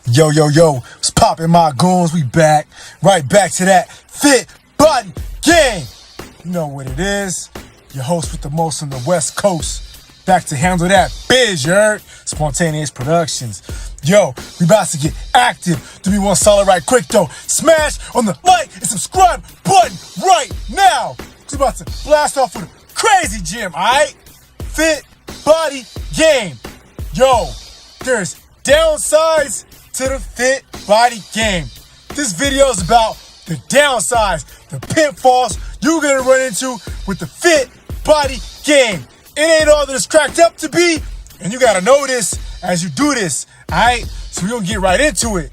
Yo, what's poppin', my goons? We back, right back to that fit body game. You know what it is. Your host with the most on the West Coast. Back to handle that biz, you heard? Spontaneous Productions. Yo, we about to get active. Do me one solid right quick though. Smash on the like and subscribe button right now. We're about to blast off with a crazy gym, alright? Fit body game. Yo, there's downsides to the fit body game. This video is about the downsides, the pitfalls you're gonna run into with the fit body game. It ain't all that it's cracked up to be, and you gotta know this as you do this, alright? So we're gonna get right into it.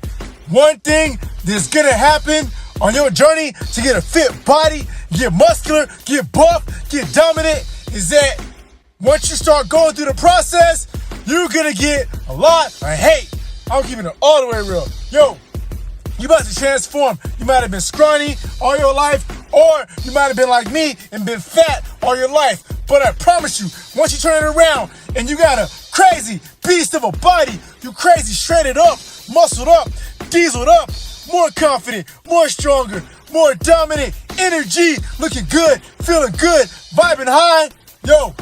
One thing that's gonna happen on your journey to get a fit body, get muscular, get buff, get dominant, is that once you start going through the process, you're gonna get a lot of hate. I'm keeping it all the way real. Yo, you about to transform. You might have been scrawny all your life, or you might have been like me and been fat all your life. But I promise you, once you turn it around and you got a crazy beast of a body, you crazy shredded up, muscled up, dieseled up, more confident, more stronger, more dominant, energy, looking good, feeling good, vibing high. Yo,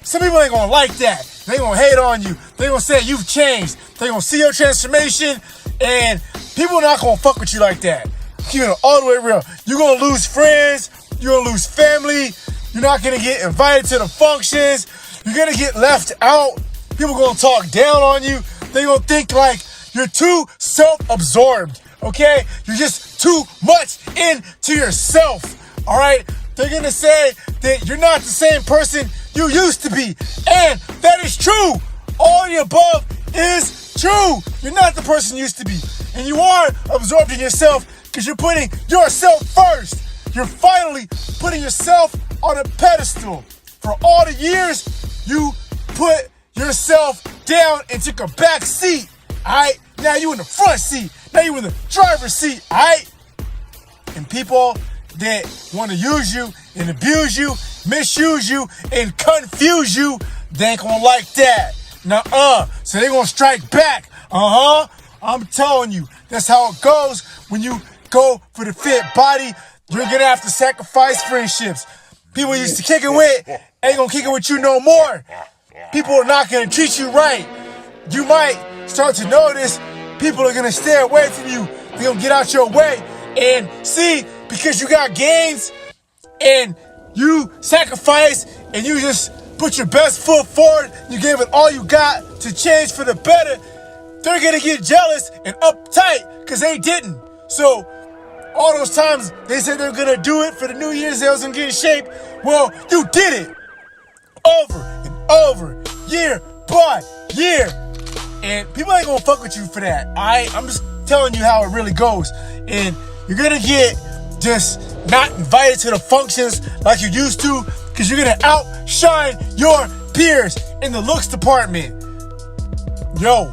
some people ain't gonna like that. They gonna hate on you. They gonna say you've changed. They gonna see your transformation, and people are not gonna fuck with you like that. Keeping it all the way real. You're gonna lose friends. You're gonna lose family. You're not gonna get invited to the functions. You're gonna get left out. People gonna talk down on you. They gonna think like you're too self-absorbed, okay? You're just too much into yourself, all right? They're gonna say that you're not the same person you used to be, and that is true. All the above is true. You're not the person you used to be, and you are absorbed in yourself because you're putting yourself first. You're finally putting yourself on a pedestal. For all the years, you put yourself down and took a back seat, all right? Now you in the front seat. Now you in the driver's seat, all right? And people that want to use you and abuse you, misuse you, and confuse you, they ain't gonna like that. So they gonna strike back. I'm telling you, that's how it goes when you go for the fit body. You're gonna have to sacrifice friendships. People you used to kick it with ain't gonna kick it with you no more. People are not gonna treat you right. You might start to notice people are gonna stay away from you. They're gonna get out your way. And see, because you got gains and you sacrifice and you just put your best foot forward, you gave it all you got to change for the better, they're gonna get jealous and uptight because they didn't. So all those times they said they're gonna do it for the New Year's, they was gonna get in shape. Well, you did it over and over, year by year. And people ain't gonna fuck with you for that. I'm just telling you how it really goes. And you're gonna get just not invited to the functions like you used to because you're gonna outshine your peers in the looks department. Yo,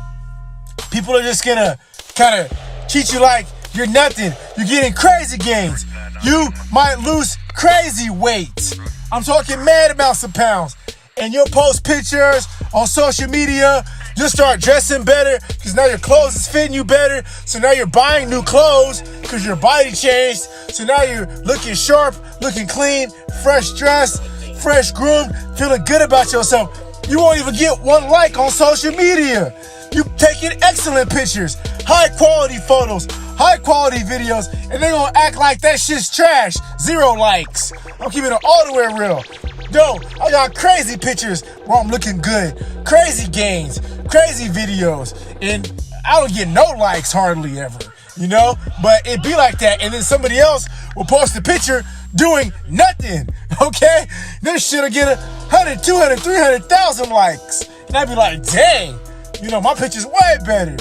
people are just gonna kind of treat you like you're nothing. You're getting crazy gains. You might lose crazy weight. I'm talking mad amounts of pounds. And you'll post pictures on social media. You'll start dressing better because now your clothes is fitting you better. So now you're buying new clothes because your body changed. So now you're looking sharp, looking clean, fresh dressed, fresh groomed, feeling good about yourself. You won't even get one like on social media. You taking excellent pictures, high quality photos, high quality videos, and they're gonna act like that shit's trash. 0 likes. I'm keeping it all the way real. Yo, I got crazy pictures where I'm looking good, crazy gains, crazy videos, and I don't get no likes hardly ever, you know? But it be like that, and then somebody else will post a picture doing nothing, okay? This shit'll get 100, 200, 300,000 likes. And I'd be like, dang, you know, my picture's way better.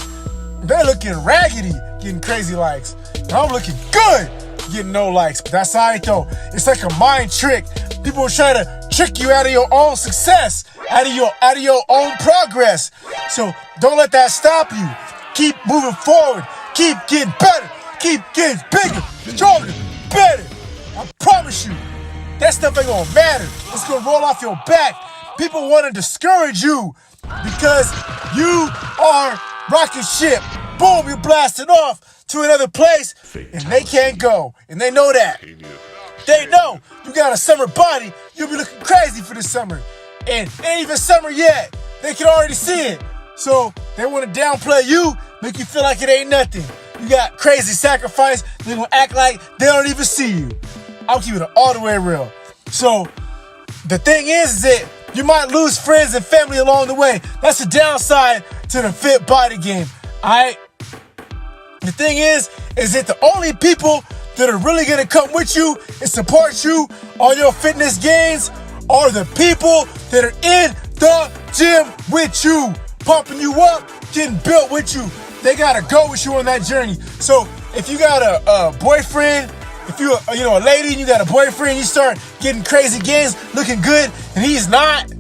They're looking raggedy, getting crazy likes. And I'm looking good, getting no likes. But that's all right, though. It's like a mind trick. People will try to trick you out of your own success, out of your own progress. So don't let that stop you. Keep moving forward. Keep getting better. Keep getting bigger, stronger, better. I promise you, that stuff ain't gonna matter. It's gonna roll off your back. People want to discourage you because you are rocket ship. Boom, you're blasting off to another place, and they can't go, and they know that. They know you got a summer body. You'll be looking crazy for this summer, and it ain't even summer yet. They can already see it, so they want to downplay you, make you feel like it ain't nothing. You got crazy sacrifice. They gonna act like they don't even see you. I'll keep it all the way real. So the thing is that you might lose friends and family along the way. That's the downside to the fit body game. Alright? The thing is that the only people that are really gonna come with you and support you on your fitness gains are the people that are in the gym with you, pumping you up, getting built with you. They gotta go with you on that journey. So if you got a boyfriend, if you're a lady and you got a boyfriend, you start getting crazy gains, looking good, and he's not,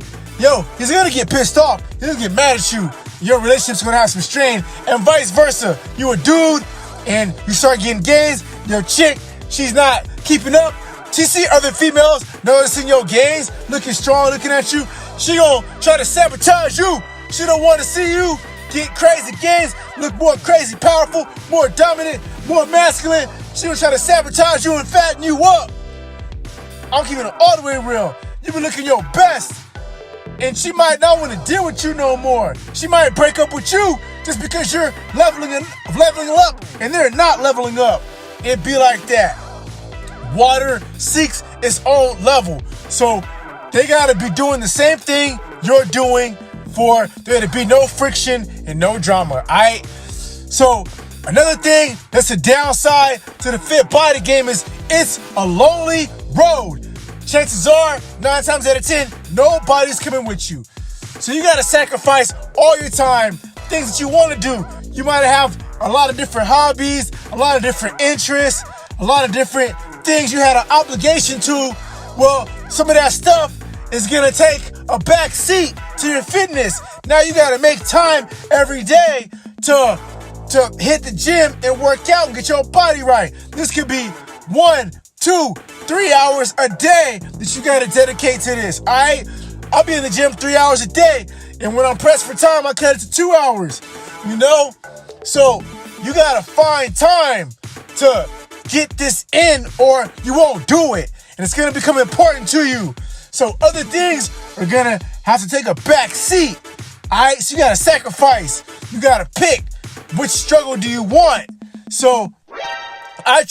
he's gonna get pissed off. He's gonna get mad at you. Your relationship's gonna have some strain, and vice versa. You a dude, and you start getting gains. Your chick, she's not keeping up. She see other females noticing your gains, looking strong, looking at you. She gonna try to sabotage you. She don't want to see you get crazy gains, look more crazy, powerful, more dominant, more masculine. She gonna try to sabotage you and fatten you up. I'm keeping it all the way real. You be looking your best, and she might not want to deal with you no more. She might break up with you just because you're leveling up, and they're not leveling up. It be like that. Water seeks its own level, so they gotta be doing the same thing you're doing for there to be no friction and no drama. Alright? So another thing that's a downside to the fit body game is it's a lonely road. Chances are, 9 times out of 10, nobody's coming with you. So you gotta sacrifice all your time, things that you wanna do. You might have a lot of different hobbies, a lot of different interests, a lot of different things you had an obligation to. Well, some of that stuff is gonna take a back seat to your fitness. Now you gotta make time every day to hit the gym and work out and get your body right. This could be 1, 2, 3 hours a day that you gotta dedicate to this. Alright? I'll be in the gym 3 hours a day, and when I'm pressed for time, I cut it to 2 hours. So you gotta find time to get this in, or you won't do it, and it's gonna become important to you. So other things are gonna have to take a back seat. Alright, so you gotta sacrifice. You gotta pick which struggle do you want. So I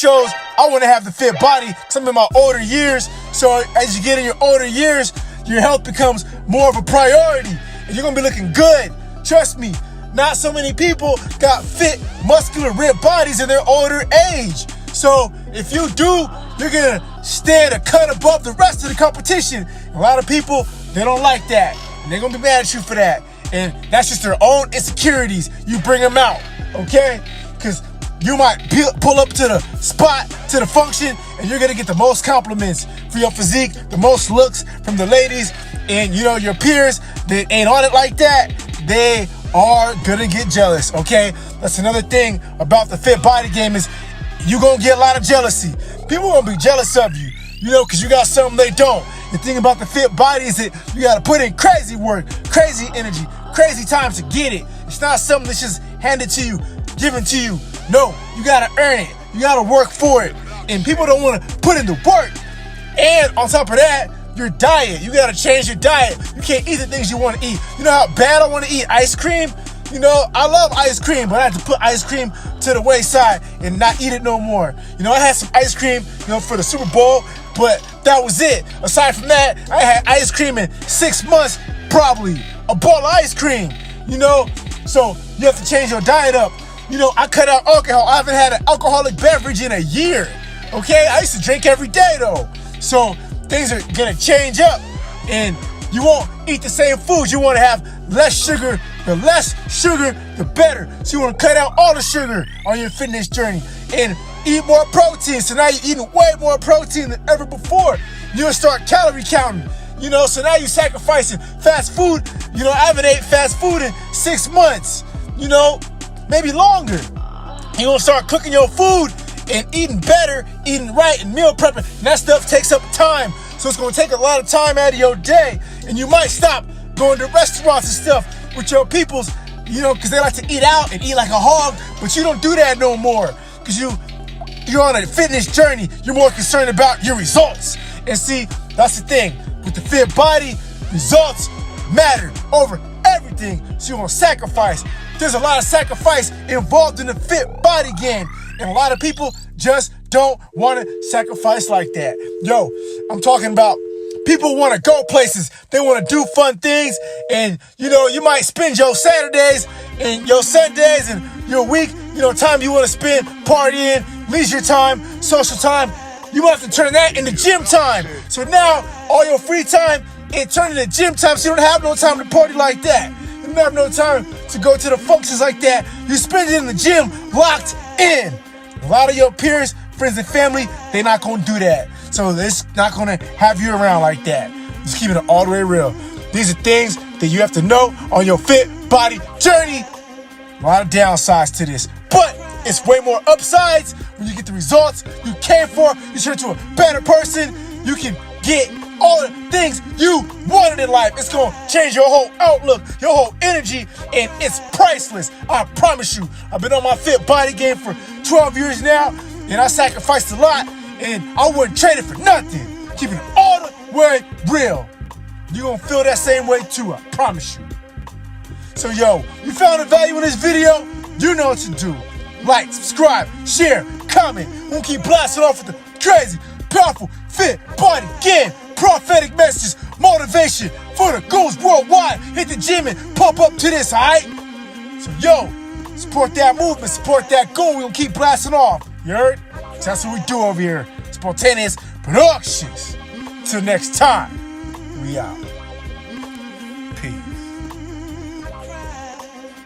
want to have the fit body because I'm in my older years. So as you get in your older years, your health becomes more of a priority, and you're gonna be looking good. Trust me, not so many people got fit, muscular, ripped bodies in their older age. So if you do, you're gonna stand a cut above the rest of the competition. A lot of people, they don't like that, and they're gonna be mad at you for that. And that's just their own insecurities. You bring them out, okay? Because you might pull up to the spot, to the function, and you're gonna get the most compliments for your physique, the most looks from the ladies, and your peers that ain't on it like that, they are gonna get jealous, okay? That's another thing about the fit body game is you gonna get a lot of jealousy. People gonna be jealous of you, because you got something they don't. The thing about the fit body is that you gotta put in crazy work, crazy energy, crazy time to get it. It's not something that's just handed to you, given to you. No, you gotta earn it. You gotta work for it. And people don't wanna put in the work. And on top of that, your diet. You gotta change your diet. You can't eat the things you wanna eat. You know how bad I wanna eat ice cream? I love ice cream, but I have to put ice cream to the wayside and not eat it no more. I had some ice cream, for the Super Bowl, but that was it. Aside from that, I had ice cream in 6 months, probably. A bowl of ice cream, So you have to change your diet up. I cut out alcohol. I haven't had an alcoholic beverage in a year. Okay? I used to drink every day though. So things are gonna change up, and you won't eat the same foods. You want to have less sugar. The less sugar, the better. So you want to cut out all the sugar on your fitness journey and eat more protein. So now you're eating way more protein than ever before. You're gonna start calorie counting. So now you're sacrificing fast food. I haven't ate fast food in 6 months. Maybe longer. You're gonna start cooking your food and eating better, eating right, and meal prepping. And that stuff takes up time. So it's gonna take a lot of time out of your day. And you might stop going to restaurants and stuff. with your peoples, because they like to eat out and eat like a hog, but you don't do that no more, because you're on a fitness journey. You're more concerned about your results. And see, that's the thing. With the fit body, results matter over everything. So you're going to sacrifice. There's a lot of sacrifice involved in the fit body game. And a lot of people just don't want to sacrifice like that. Yo, I'm talking about people want to go places. They want to do fun things. And, you might spend your Saturdays and your Sundays and your week, time you want to spend partying, leisure time, social time. You might have to turn that into gym time. So now, all your free time, it turned into gym time, so you don't have no time to party like that. You don't have no time to go to the functions like that. You spend it in the gym, locked in. A lot of your peers, friends, and family, they're not going to do that. So it's not going to have you around like that. Just keep it all the way real. These are things that you have to know on your fit body journey. A lot of downsides to this, but it's way more upsides when you get the results you came for. You turn into a better person. You can get all the things you wanted in life. It's going to change your whole outlook, your whole energy, and it's priceless. I promise you. I've been on my fit body game for 12 years now, and I sacrificed a lot, and I wouldn't trade it for nothing. Keeping it all the way real. You're going to feel that same way too, I promise you. So, you found the value in this video? You know what to do. Like, subscribe, share, comment. We'll keep blasting off with the crazy, powerful, fit body game. Prophetic messages, motivation for the goals worldwide. Hit the gym and pump up to this, alright? So, support that movement, support that goal. We're going to keep blasting off. You heard? So that's what we do over here. Spontaneous Productions. Till next time, we out.